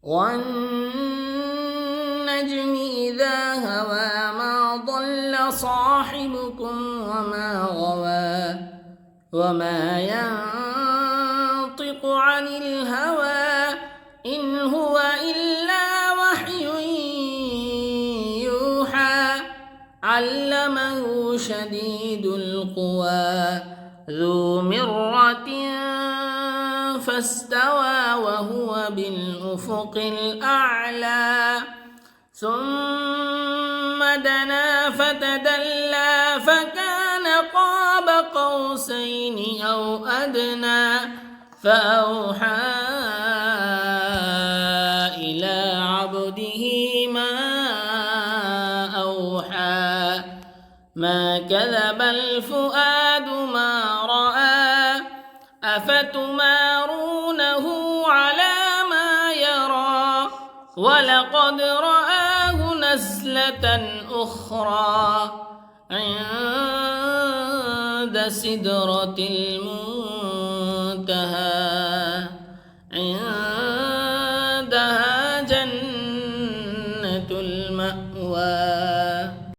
والنجم إذا هوى ما ضل صاحبكم وما غوى وما ينطق عن الهوى إن هو إلا وحي يوحى علمه شديد القوى ذو مرة فاستوى وهو بالأفق الأعلى ثم دنا فتدلى فكان قاب قوسين أو أدنى فأوحى إلى عبده ما أوحى ما كذب الفؤاد ما رأى أفتمارونه على ما يرى ولقد رآه نزلة أخرى عند سدرة المنتهى عندها